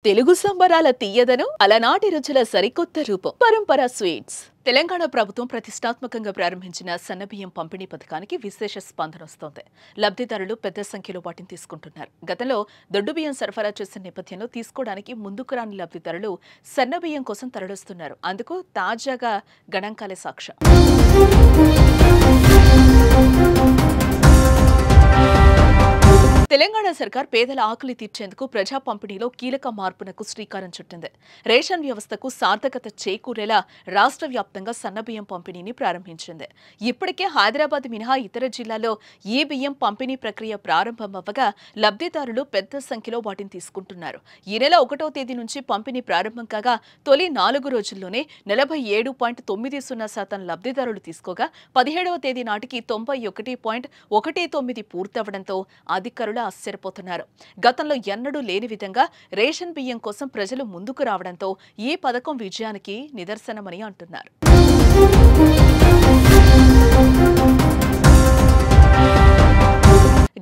తెలుగు సంబరాల తీయదను అలనాటి రుచుల సరికొత్త రూపం పరంపర స్వీట్స్. తెలంగాణ ప్రభుత్వం ప్రతిష్టాత్మకంగా ప్రారంభించిన సన్నబియ్యం పంపిణీ పథకానికి విశేష స్పందన వస్తోంది. లబ్ధిదారులు పెద్ద సంఖ్యలో వాటిని తీసుకుంటున్నారు. గతంలో దొడ్డు బియ్యం సరఫరా చేసిన నేపథ్యంలో తీసుకోవడానికి ముందుకు రాని లబ్ధిదారులు సన్నబియ్యం కోసం తరలిస్తున్నారు. అందుకు తాజాగా గణాంకాలే సాక్ష్యం. తెలంగాణ సర్కార్ పేదల ఆకలి తీర్చేందుకు ప్రజా పంపిణీలో కీలక మార్పునకు శ్రీకారం చుట్టింది. రేషన్ వ్యవస్థకు సార్థకత చేకూరేలా రాష్ట్ర వ్యాప్తంగా సన్నబియ్యం పంపిణీని ప్రారంభించింది. ఇప్పటికే హైదరాబాద్ మినహా ఇతర జిల్లాల్లో ఈ బియ్యం పంపిణీ ప్రక్రియ ప్రారంభమవ్వగా లబ్ధిదారులు పెద్ద సంఖ్యలో వాటిని తీసుకుంటున్నారు. ఈ నెల 1వ తేదీ నుంచి పంపిణీ ప్రారంభం కాగా తొలి 4 రోజుల్లోనే 47.90% లబ్ధిదారులు తీసుకోగా 17వ తేదీ నాటికి 91.19 పూర్తవడంతో అధికారులు ఆశ్చర్యపోతున్నారు. గతంలో ఎన్నడూ లేని విధంగా రేషన్ బియ్యం కోసం ప్రజలు ముందుకు రావడంతో ఈ పథకం విజయానికి నిదర్శనమని అంటున్నారు.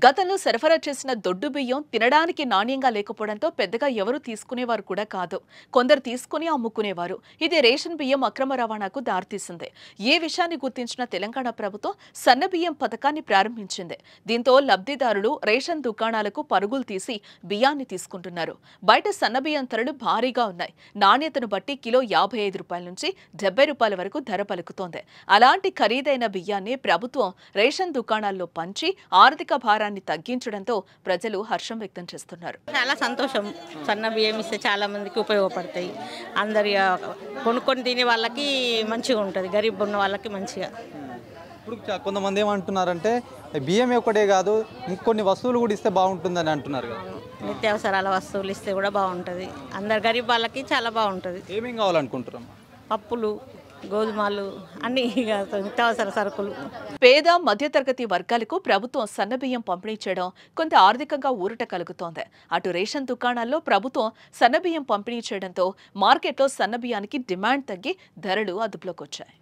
గతంలో సరఫరా చేసిన దొడ్డు బియ్యం తినడానికి నాణ్యంగా లేకపోవడంతో పెద్దగా ఎవరూ తీసుకునేవారు కూడా కాదు. కొందరు తీసుకుని అమ్ముకునేవారు. ఇది రేషన్ బియ్యం అక్రమ రవాణాకు దారితీసింది. ఈ విషయాన్ని గుర్తించిన తెలంగాణ ప్రభుత్వం సన్నబియ్యం పథకాన్ని ప్రారంభించింది. దీంతో లబ్ధిదారులు రేషన్ దుకాణాలకు పరుగులు తీసి బియ్యాన్ని తీసుకుంటున్నారు. బయట సన్నబియ్యం ధరలు భారీగా ఉన్నాయి. నాణ్యతను బట్టి కిలో 55 రూపాయల నుంచి 70 రూపాయల వరకు ధర పలుకుతోంది. అలాంటి ఖరీదైన బియ్యాన్ని ప్రభుత్వం రేషన్ దుకాణాల్లో పంచి ఆర్థిక భారాన్ని తగ్గించడంతో ప్రజలు హర్షం వ్యక్తం చేస్తున్నారు. చాలా సంతోషం. సన్న బియ్యం ఇస్తే చాలా మందికి ఉపయోగపడతాయి. అందరి కొనుక్కొని తినే వాళ్ళకి మంచిగా ఉంటుంది, గరీబ్ ఉన్న వాళ్ళకి మంచిగా. ఇప్పుడు కొంతమంది ఏమంటున్నారంటే బియ్యం ఒకటే కాదు ఇంకొన్ని వస్తువులు కూడా ఇస్తే బాగుంటుందని అంటున్నారు కదా. నిత్యావసరాల వస్తువులు ఇస్తే కూడా బాగుంటుంది. అందరు గరీబ్ వాళ్ళకి చాలా బాగుంటుంది. ఏమేం కావాలనుకుంటున్నాం? పప్పులు, గోధుమలు, అన్ని నిత్యావసర సరుకులు. పేద మధ్యతరగతి వర్గాలకు ప్రభుత్వం సన్నబియ్యం పంపిణీ చేయడం కొంత ఆర్థికంగా ఊరట కలుగుతోంది. అటు రేషన్ దుకాణాల్లో ప్రభుత్వం సన్నబియ్యం పంపిణీ చేయడంతో మార్కెట్లో సన్నబియ్యానికి డిమాండ్ తగ్గి ధరలు అదుపులోకి వచ్చాయి.